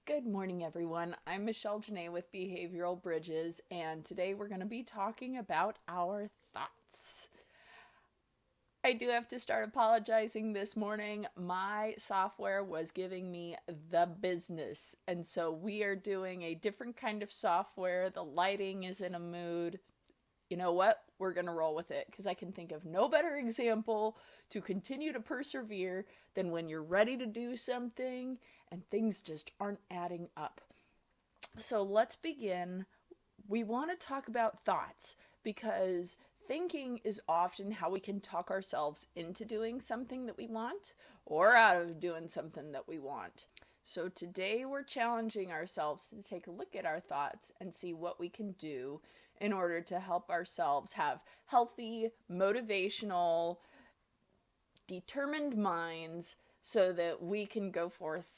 Good morning, everyone. I'm Michelle Janae with Behavioral Bridges, and today we're going to be talking about our thoughts. I do have to start apologizing this morning. My software was giving me the business, and so we are doing a different kind of software. The lighting is in a mood. You know what? We're going to roll with it because I can think of no better example to continue to persevere than when you're ready to do something and things just aren't adding up. So let's begin. We want to talk about thoughts because thinking is often how we can talk ourselves into doing something that we want or out of doing something that we want. So today we're challenging ourselves to take a look at our thoughts and see what we can do in order to help ourselves have healthy, motivational, determined minds so that we can go forth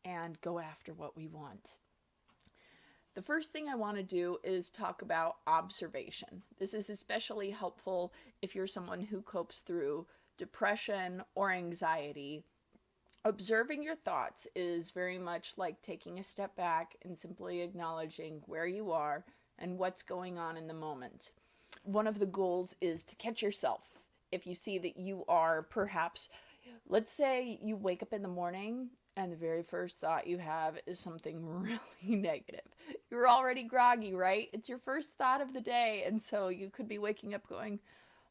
and go after what we want. The first thing I want to do is talk about observation. This is especially helpful if you're someone who copes through depression or anxiety. Observing your thoughts is very much like taking a step back and simply acknowledging where you are and what's going on in the moment. One of the goals is to catch yourself. If you see that you are perhaps, let's say you wake up in the morning and the very first thought you have is something really negative. You're already groggy, right? It's your first thought of the day, and so you could be waking up going,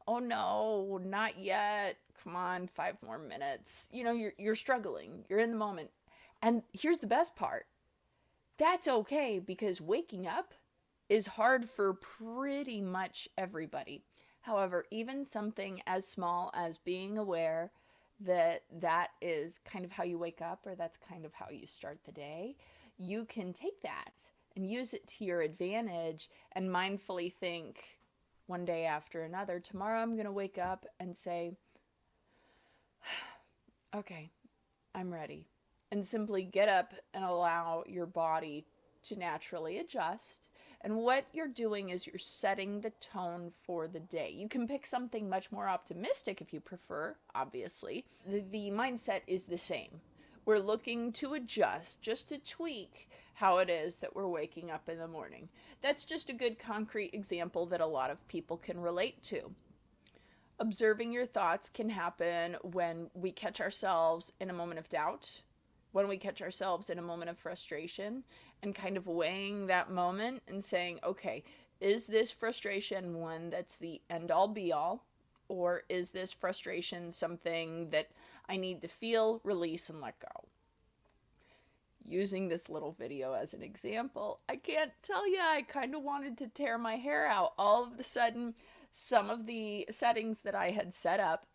oh no, not yet. Come on, 5 more minutes. You're struggling. You're in the moment. And here's the best part. That's okay because waking up is hard for pretty much everybody. However, even something as small as being aware that that is kind of how you wake up or that's kind of how you start the day, you can take that and use it to your advantage and mindfully think one day after another, tomorrow I'm going to wake up and say, okay, I'm ready. And simply get up and allow your body to naturally adjust. And what you're doing is you're setting the tone for the day. You can pick something much more optimistic if you prefer, obviously. The mindset is the same. We're looking to adjust, just to tweak how it is that we're waking up in the morning. That's just a good concrete example that a lot of people can relate to. Observing your thoughts can happen when we catch ourselves in a moment of doubt, when we catch ourselves in a moment of frustration, and kind of weighing that moment and saying, okay, is this frustration one that's the end all be all? Or is this frustration something that I need to feel, release, and let go? Using this little video as an example, I can't tell you, I kind of wanted to tear my hair out. All of a sudden, some of the settings that I had set up,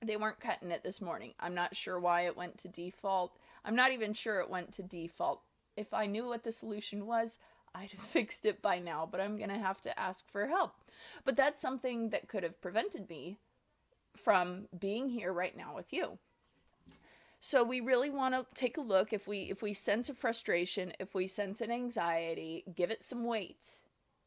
they weren't cutting it this morning. I'm not sure why it went to default. I'm not even sure it went to default. If I knew what the solution was, I'd have fixed it by now, but I'm going to have to ask for help. But that's something that could have prevented me from being here right now with you. So we really want to take a look. If we sense a frustration, if we sense an anxiety, give it some weight.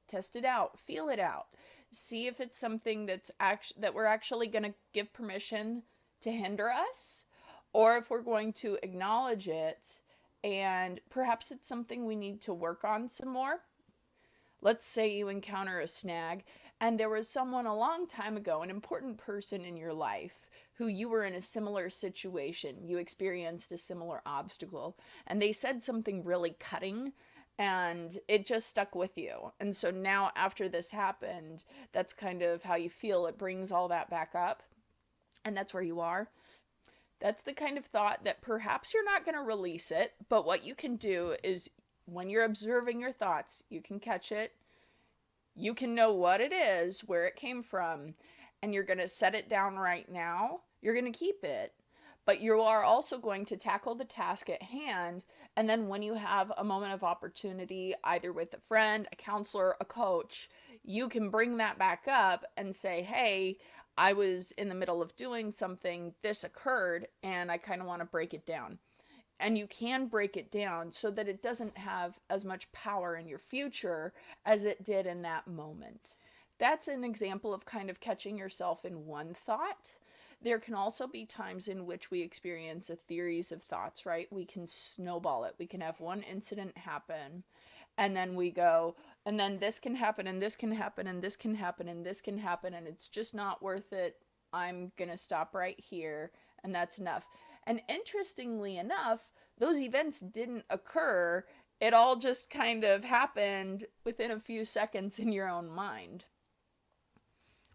Test it out, feel it out. See if it's something that we're actually going to give permission to hinder us, or if we're going to acknowledge it and perhaps it's something we need to work on some more. Let's say you encounter a snag and there was someone a long time ago, an important person in your life, who you were in a similar situation. You experienced a similar obstacle and they said something really cutting and it just stuck with you. And so now after this happened, that's kind of how you feel. It brings all that back up and that's where you are. That's the kind of thought that perhaps you're not going to release it, but what you can do is when you're observing your thoughts, you can catch it. You can know what it is, where it came from, and you're going to set it down right now. You're going to keep it, but you are also going to tackle the task at hand. And then when you have a moment of opportunity, either with a friend, a counselor, a coach, you can bring that back up and say, hey, I was in the middle of doing something, this occurred, and I kind of want to break it down. And you can break it down so that it doesn't have as much power in your future as it did in that moment. That's an example of kind of catching yourself in one thought. There can also be times in which we experience a series of thoughts, right? We can snowball it. We can have one incident happen, and then we go, and then this can happen, and this can happen, and this can happen, and this can happen, and it's just not worth it. I'm going to stop right here, and that's enough. And interestingly enough, those events didn't occur. It all just kind of happened within a few seconds in your own mind.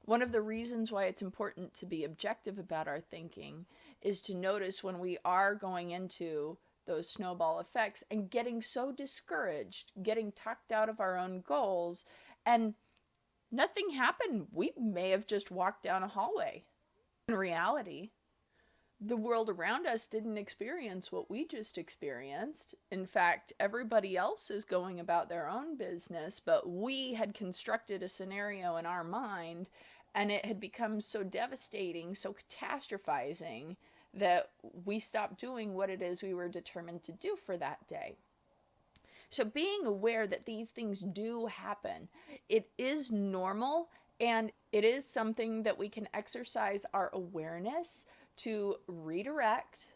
One of the reasons why it's important to be objective about our thinking is to notice when we are going into those snowball effects and getting so discouraged, getting tucked out of our own goals, and nothing happened. We may have just walked down a hallway. In reality, the world around us didn't experience what we just experienced. In fact, everybody else is going about their own business, but we had constructed a scenario in our mind, and it had become so devastating, so catastrophizing, that we stopped doing what it is we were determined to do for that day. So being aware that these things do happen, it is normal, and it is something that we can exercise our awareness to redirect,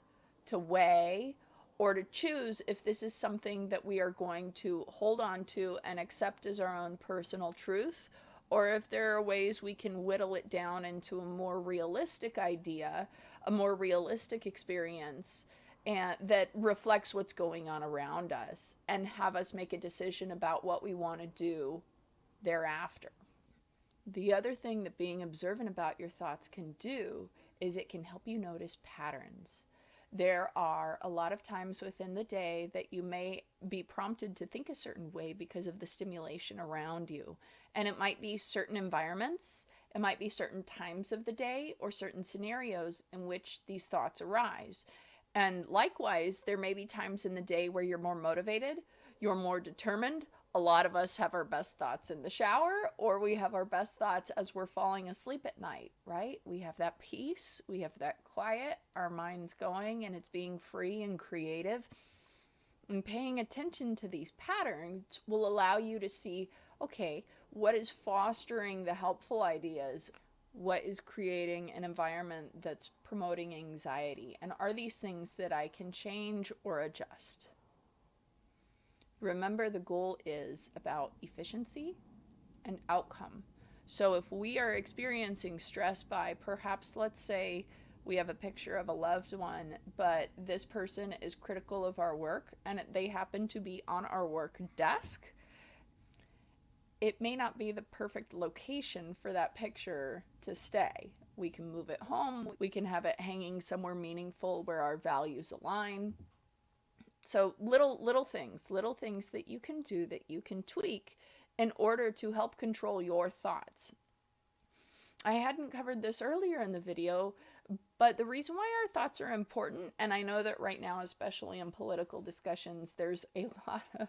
to weigh, or to choose if this is something that we are going to hold on to and accept as our own personal truth, or if there are ways we can whittle it down into a more realistic idea, a more realistic experience, and that reflects what's going on around us, and have us make a decision about what we want to do thereafter. The other thing that being observant about your thoughts can do is it can help you notice patterns. There are a lot of times within the day that you may be prompted to think a certain way because of the stimulation around you. And it might be certain environments, it might be certain times of the day, or certain scenarios in which these thoughts arise. And likewise, there may be times in the day where you're more motivated, you're more determined. A lot of us have our best thoughts in the shower, or we have our best thoughts as we're falling asleep at night, right? We have that peace, we have that quiet, our mind's going and it's being free and creative. And paying attention to these patterns will allow you to see, okay, what is fostering the helpful ideas? What is creating an environment that's promoting anxiety? And are these things that I can change or adjust? Remember, the goal is about efficiency and outcome. So if we are experiencing stress by perhaps, let's say, we have a picture of a loved one, but this person is critical of our work and they happen to be on our work desk, it may not be the perfect location for that picture to stay. We can move it home. We can have it hanging somewhere meaningful where our values align. So little things that you can do, that you can tweak in order to help control your thoughts. I hadn't covered this earlier in the video, but the reason why our thoughts are important, and I know that right now, especially in political discussions, there's a lot of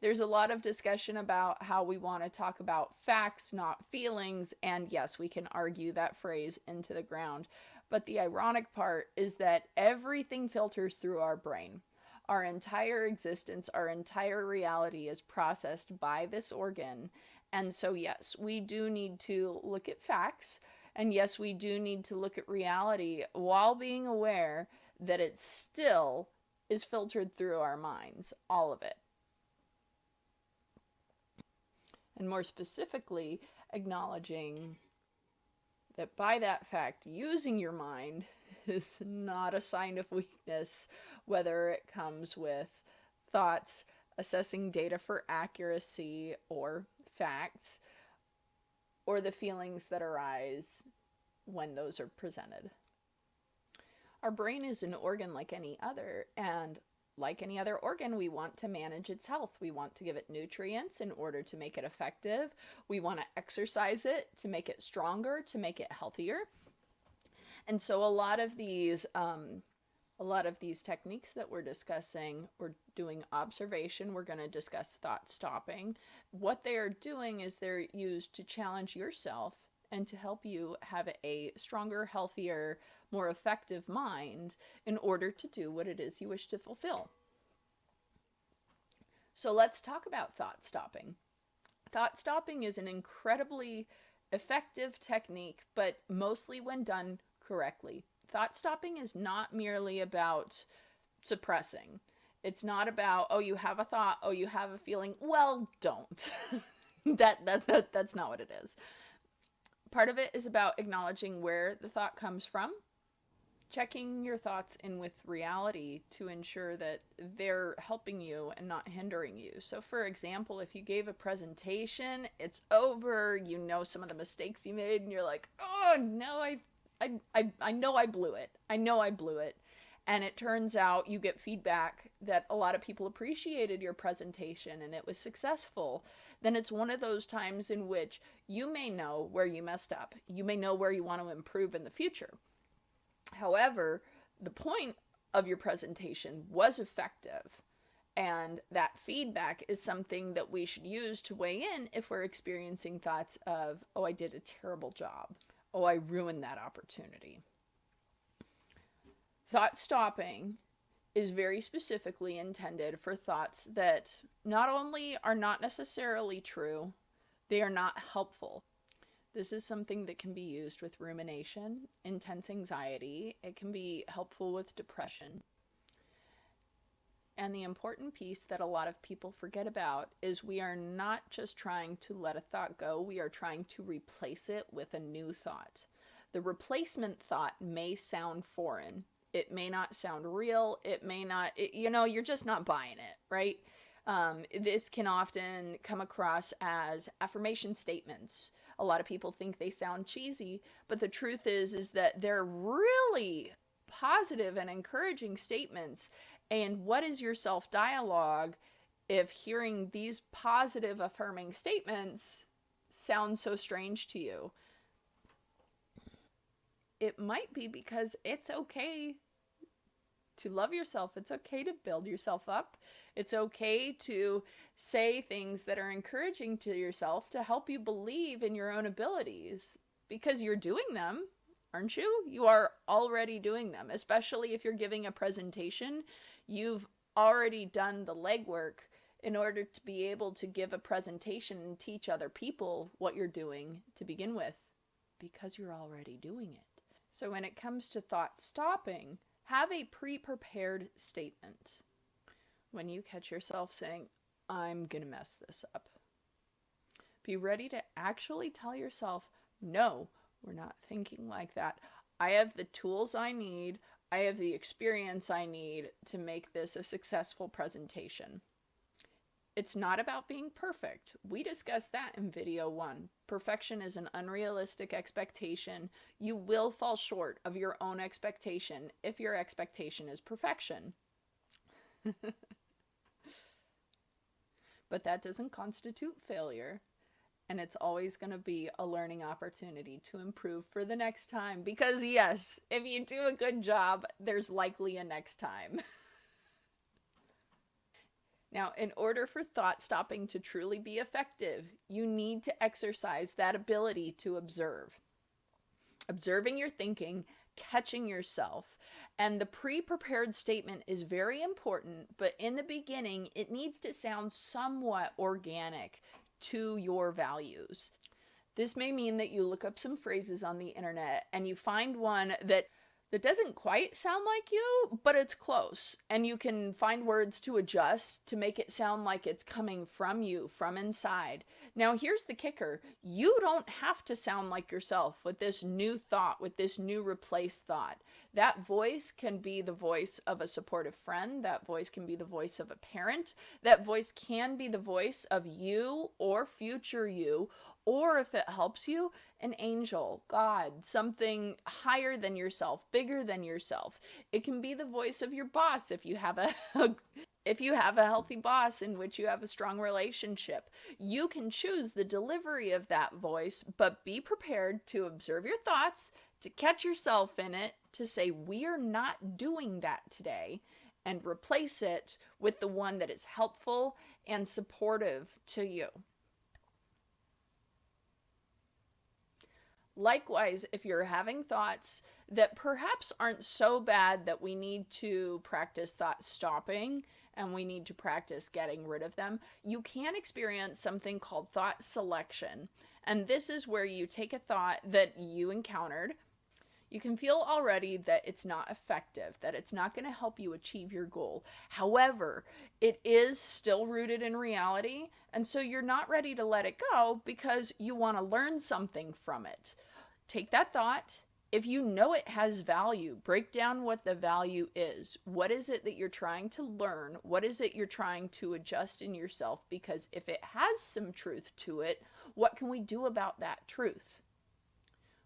there's a lot of discussion about how we want to talk about facts, not feelings, and yes, we can argue that phrase into the ground. But the ironic part is that everything filters through our brain. Our entire existence, our entire reality is processed by this organ. And so, yes, we do need to look at facts. And yes, we do need to look at reality while being aware that it still is filtered through our minds, all of it. And more specifically, acknowledging that by that fact, using your mind is not a sign of weakness, whether it comes with thoughts, assessing data for accuracy or facts, or the feelings that arise when those are presented. Our brain is an organ like any other, and like any other organ, we want to manage its health. We want to give it nutrients in order to make it effective. We want to exercise it to make it stronger, to make it healthier. And so a lot of these techniques that we're discussing, we're doing observation, we're going to discuss thought stopping. What they are doing is they're used to challenge yourself and to help you have a stronger, healthier, more effective mind in order to do what it is you wish to fulfill. So let's talk about thought stopping. Thought stopping is an incredibly effective technique, but mostly when done correctly. Thought stopping is not merely about suppressing. It's not about, oh, you have a thought, oh, you have a feeling. Well, don't. That's not what it is. Part of it is about acknowledging where the thought comes from, checking your thoughts in with reality to ensure that they're helping you and not hindering you. So, for example, if you gave a presentation, it's over, you know some of the mistakes you made, and you're like, oh no, I know I blew it. I know I blew it. And it turns out you get feedback that a lot of people appreciated your presentation and it was successful. Then it's one of those times in which you may know where you messed up. You may know where you want to improve in the future. However, the point of your presentation was effective. And that feedback is something that we should use to weigh in if we're experiencing thoughts of, oh, I did a terrible job. Oh, I ruined that opportunity. Thought stopping is very specifically intended for thoughts that not only are not necessarily true, they are not helpful. This is something that can be used with rumination, intense anxiety. It can be helpful with depression. And the important piece that a lot of people forget about is we are not just trying to let a thought go, we are trying to replace it with a new thought. The replacement thought may sound foreign. It may not sound real. It may not, you're just not buying it, right? This can often come across as affirmation statements. A lot of people think they sound cheesy, but the truth is that they're really positive and encouraging statements. And what is your self-dialogue if hearing these positive affirming statements sounds so strange to you? It might be because it's okay to love yourself. It's okay to build yourself up. It's okay to say things that are encouraging to yourself to help you believe in your own abilities because you're doing them, aren't you? You are already doing them, especially if you're giving a presentation. You've already done the legwork in order to be able to give a presentation and teach other people what you're doing to begin with because you're already doing it. So when it comes to thought stopping, have a pre-prepared statement. When you catch yourself saying, I'm gonna mess this up, be ready to actually tell yourself, no, we're not thinking like that. I have the tools I need. I have the experience I need to make this a successful presentation. It's not about being perfect. We discussed that in video 1. Perfection is an unrealistic expectation. You will fall short of your own expectation if your expectation is perfection. But that doesn't constitute failure. And it's always going to be a learning opportunity to improve for the next time. Because yes, if you do a good job, there's likely a next time. Now, in order for thought stopping to truly be effective, you need to exercise that ability to observe. Observing your thinking, catching yourself. And the pre-prepared statement is very important, but in the beginning, it needs to sound somewhat organic to your values. This may mean that you look up some phrases on the internet and you find one that doesn't quite sound like you, but it's close. And you can find words to adjust to make it sound like it's coming from you, from inside. Now, here's the kicker. You don't have to sound like yourself with this new thought, with this new replaced thought. That voice can be the voice of a supportive friend. That voice can be the voice of a parent. That voice can be the voice of you or future you, or if it helps you, an angel, God, something higher than yourself, bigger than yourself. It can be the voice of your boss if you have a if you have a healthy boss in which you have a strong relationship. You can choose the delivery of that voice, but be prepared to observe your thoughts, to catch yourself in it, to say, we're not doing that today, and replace it with the one that is helpful and supportive to you. Likewise, if you're having thoughts that perhaps aren't so bad that we need to practice thought stopping and we need to practice getting rid of them, you can experience something called thought selection. And this is where you take a thought that you encountered. You can feel already that it's not effective, that it's not going to help you achieve your goal. However, it is still rooted in reality, and so you're not ready to let it go because you want to learn something from it. Take that thought. If you know it has value, break down what the value is. What is it that you're trying to learn? What is it you're trying to adjust in yourself? Because if it has some truth to it, what can we do about that truth?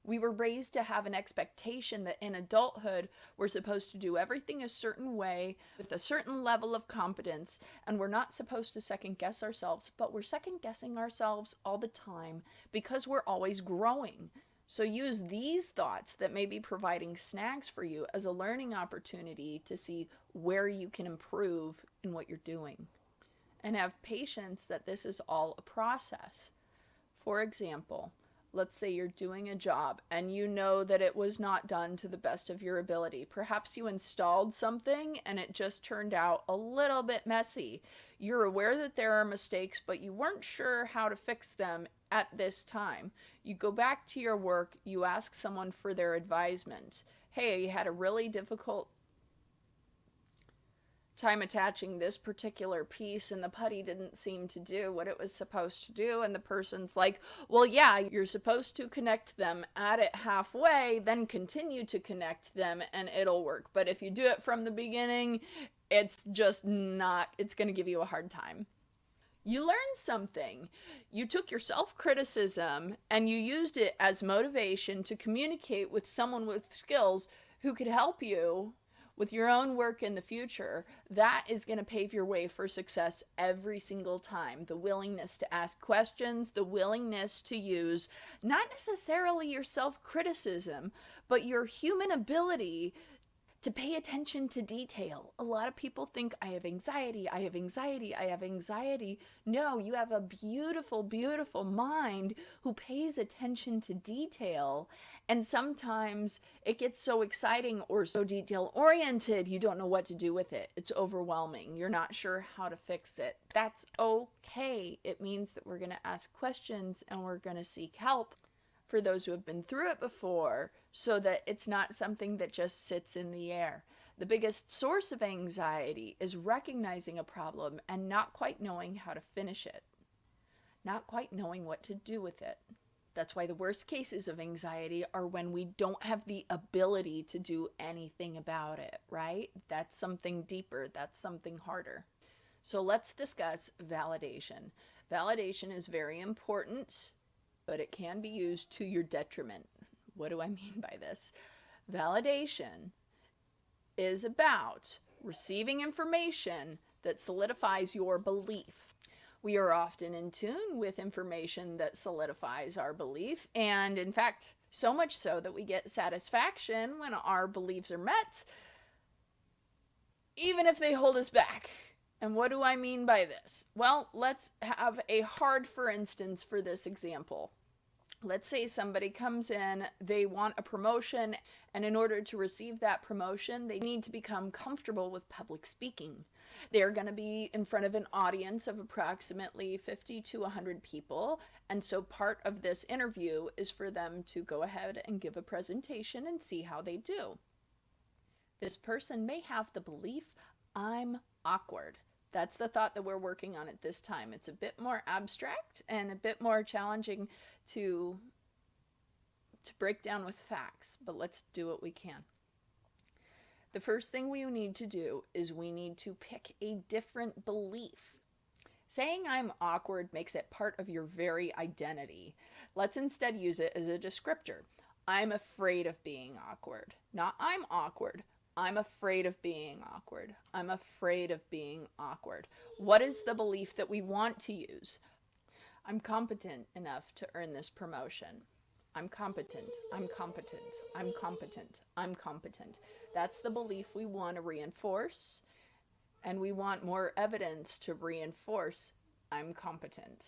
We were raised to have an expectation that in adulthood, we're supposed to do everything a certain way with a certain level of competence, and we're not supposed to second guess ourselves, but we're second guessing ourselves all the time because we're always growing. So use these thoughts that may be providing snags for you as a learning opportunity to see where you can improve in what you're doing. And have patience that this is all a process. For example, let's say you're doing a job and you know that it was not done to the best of your ability. Perhaps you installed something and it just turned out a little bit messy. You're aware that there are mistakes, but you weren't sure how to fix them at this time. You go back to your work, you ask someone for their advisement. Hey, you had a really difficult time attaching this particular piece and the putty didn't seem to do what it was supposed to do, and the person's like, well, yeah, you're supposed to connect them at it halfway, then continue to connect them and it'll work. But if you do it from the beginning, it's just not, it's going to give you a hard time. You learned something. You took your self-criticism and you used it as motivation to communicate with someone with skills who could help you with your own work in the future. That is going to pave your way for success every single time. The willingness to ask questions, the willingness to use not necessarily your self-criticism, but your human ability to pay attention to detail. A lot of people think, I have anxiety, I have anxiety, I have anxiety. No, you have a beautiful, beautiful mind who pays attention to detail. And sometimes it gets so exciting or so detail oriented, you don't know what to do with it. It's overwhelming. You're not sure how to fix it. That's okay. It means that we're going to ask questions and we're going to seek help for those who have been through it before, so that it's not something that just sits in the air. The biggest source of anxiety is recognizing a problem and not quite knowing how to finish it, not quite knowing what to do with it. That's why the worst cases of anxiety are when we don't have the ability to do anything about it, right? That's something deeper, that's something harder. So let's discuss validation. Validation is very important, but it can be used to your detriment. What do I mean by this? Validation is about receiving information that solidifies your belief. We are often in tune with information that solidifies our belief, and in fact, so much so that we get satisfaction when our beliefs are met, even if they hold us back. And what do I mean by this? Well, let's have a hard for instance for this example. Let's say somebody comes in, they want a promotion, and in order to receive that promotion, they need to become comfortable with public speaking. They're going to be in front of an audience of approximately 50 to 100 people, and so part of this interview is for them to go ahead and give a presentation and see how they do. This person may have the belief, I'm awkward. That's the thought that we're working on at this time. It's a bit more abstract and a bit more challenging to break down with facts, but let's do what we can. The first thing we need to do is we need to pick a different belief. Saying I'm awkward makes it part of your very identity. Let's instead use it as a descriptor. I'm afraid of being awkward. Not I'm awkward. I'm afraid of being awkward. I'm afraid of being awkward. What is the belief that we want to use? I'm competent enough to earn this promotion. I'm competent. I'm competent. I'm competent. I'm competent. That's the belief we want to reinforce, and we want more evidence to reinforce I'm competent.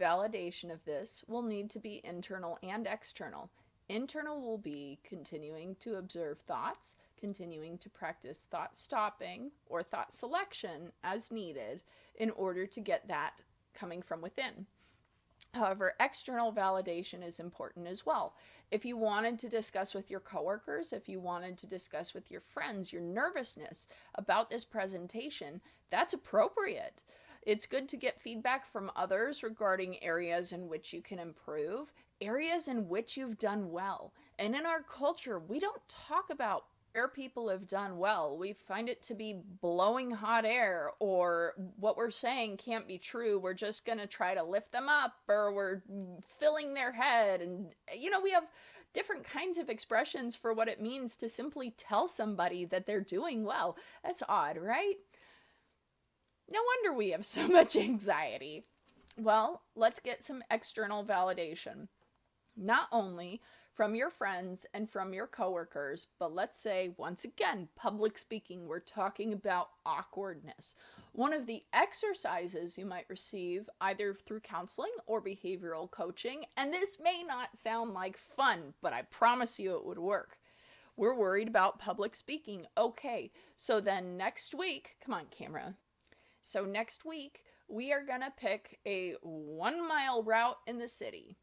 Validation of this will need to be internal and external. Internal will be continuing to observe thoughts, continuing to practice thought stopping or thought selection as needed in order to get that coming from within. However, external validation is important as well. If you wanted to discuss with your coworkers, if you wanted to discuss with your friends your nervousness about this presentation, that's appropriate. It's good to get feedback from others regarding areas in which you can improve, areas in which you've done well. And in our culture, we don't talk about where people have done well. We find it to be blowing hot air, or what we're saying can't be true. We're just going to try to lift them up, or we're filling their head. And, we have different kinds of expressions for what it means to simply tell somebody that they're doing well. That's odd, right? No wonder we have so much anxiety. Well, let's get some external validation. Not only from your friends and from your coworkers, but let's say, once again, public speaking, we're talking about awkwardness. One of the exercises you might receive either through counseling or behavioral coaching, and this may not sound like fun, but I promise you it would work. We're worried about public speaking. Okay, so then next week, come on, camera. So next week, we are going to pick a 1-mile route in the city.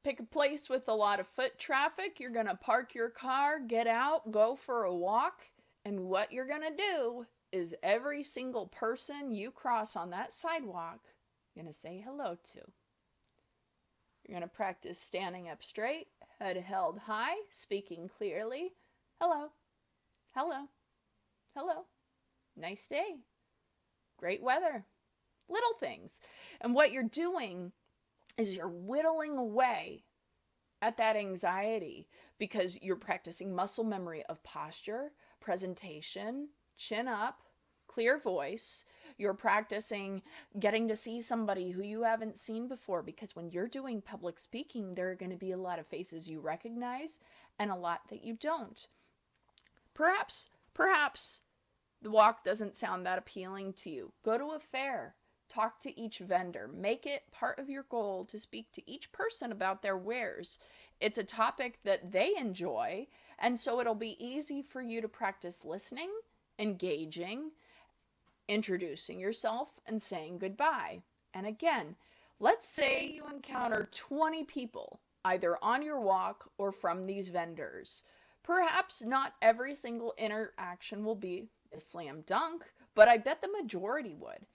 Pick a place with a lot of foot traffic. You're going to park your car, get out, go for a walk. And what you're going to do is every single person you cross on that sidewalk, you're going to say hello to. You're going to practice standing up straight, head held high, speaking clearly. Hello, hello, hello. Nice day. Great weather. Little things. And what you're doing is you're whittling away at that anxiety because you're practicing muscle memory of posture, presentation, chin up, clear voice. You're practicing getting to see somebody who you haven't seen before, because when you're doing public speaking, there are going to be a lot of faces you recognize and a lot that you don't. Perhaps the walk doesn't sound that appealing to you. Go to a fair. Talk to each vendor. Make it part of your goal to speak to each person about their wares. It's a topic that they enjoy, and so it'll be easy for you to practice listening, engaging, introducing yourself, and saying goodbye. And again, let's say you encounter 20 people, either on your walk or from these vendors. Perhaps not every single interaction will be a slam dunk, but I bet the majority would.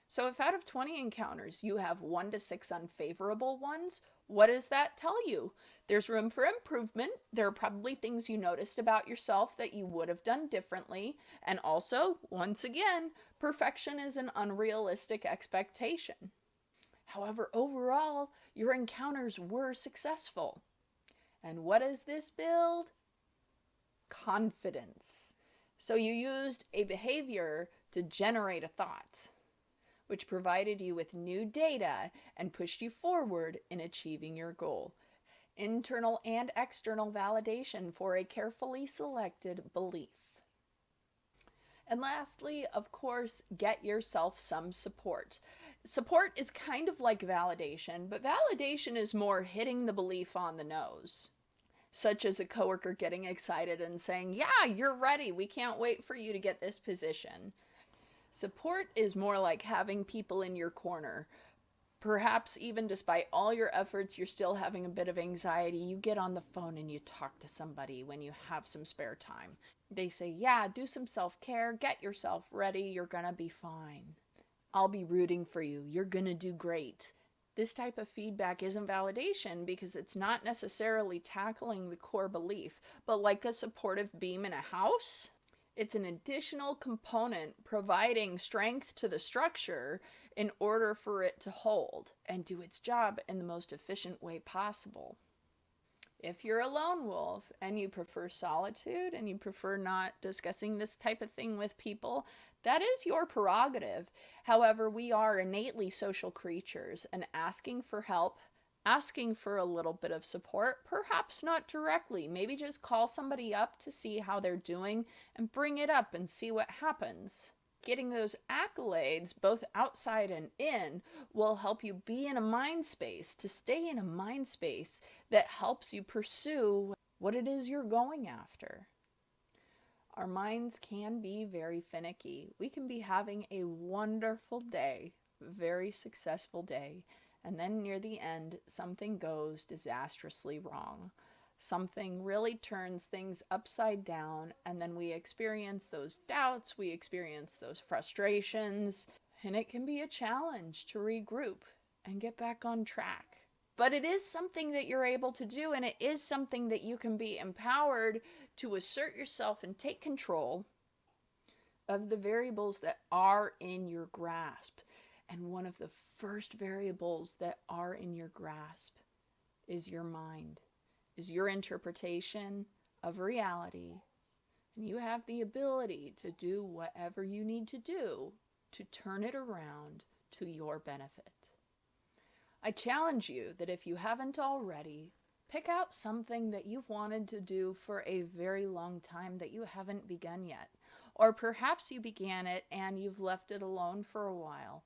So if out of 20 encounters you have 1 to 6 unfavorable ones, what does that tell you? There's room for improvement. There are probably things you noticed about yourself that you would have done differently. And also, once again, perfection is an unrealistic expectation. However, overall, your encounters were successful. And what does this build? Confidence. So you used a behavior to generate a thought, which provided you with new data and pushed you forward in achieving your goal. Internal and external validation for a carefully selected belief. And lastly, of course, get yourself some support. Support is kind of like validation, but validation is more hitting the belief on the nose. Such as a coworker getting excited and saying, "Yeah, you're ready. We can't wait for you to get this position." Support is more like having people in your corner. Perhaps even despite all your efforts, you're still having a bit of anxiety. You get on the phone and you talk to somebody when you have some spare time. They say, "Yeah, do some self-care. Get yourself ready. You're gonna be fine. I'll be rooting for you. You're gonna do great." This type of feedback isn't validation because it's not necessarily tackling the core belief, but like a supportive beam in a house, it's an additional component providing strength to the structure in order for it to hold and do its job in the most efficient way possible. If you're a lone wolf and you prefer solitude and you prefer not discussing this type of thing with people, that is your prerogative. However, we are innately social creatures, and asking for help, asking for a little bit of support, perhaps not directly, maybe just call somebody up to see how they're doing and bring it up and see what happens, Getting those accolades, both outside and in, will help you be in a mind space, to stay in a mind space that helps you pursue what it is you're going after. Our minds can be very finicky. We can be having a wonderful day, very successful day, and then near the end, something goes disastrously wrong. Something really turns things upside down, and then we experience those doubts, we experience those frustrations, and it can be a challenge to regroup and get back on track. But it is something that you're able to do, and it is something that you can be empowered to assert yourself and take control of the variables that are in your grasp. And one of the first variables that are in your grasp is your mind, is your interpretation of reality. And you have the ability to do whatever you need to do to turn it around to your benefit. I challenge you that if you haven't already, pick out something that you've wanted to do for a very long time that you haven't begun yet. Or perhaps you began it and you've left it alone for a while.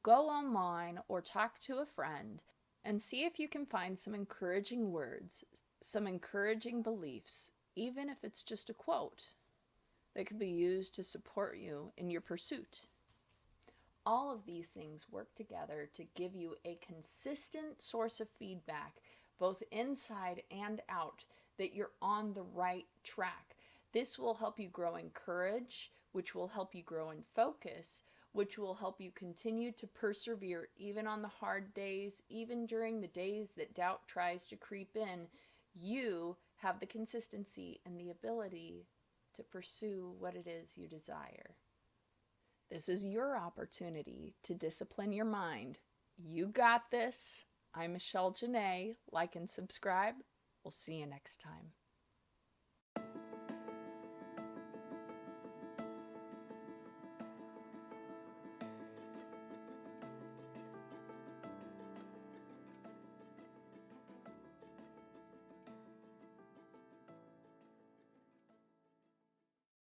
Go online or talk to a friend and see if you can find some encouraging words, some encouraging beliefs, even if it's just a quote that could be used to support you in your pursuit. All of these things work together to give you a consistent source of feedback, both inside and out, that you're on the right track. This will help you grow in courage, which will help you grow in focus, which will help you continue to persevere even on the hard days, even during the days that doubt tries to creep in. You have the consistency and the ability to pursue what it is you desire. This is your opportunity to discipline your mind. You got this. I'm Michelle Janae. Like and subscribe. We'll see you next time.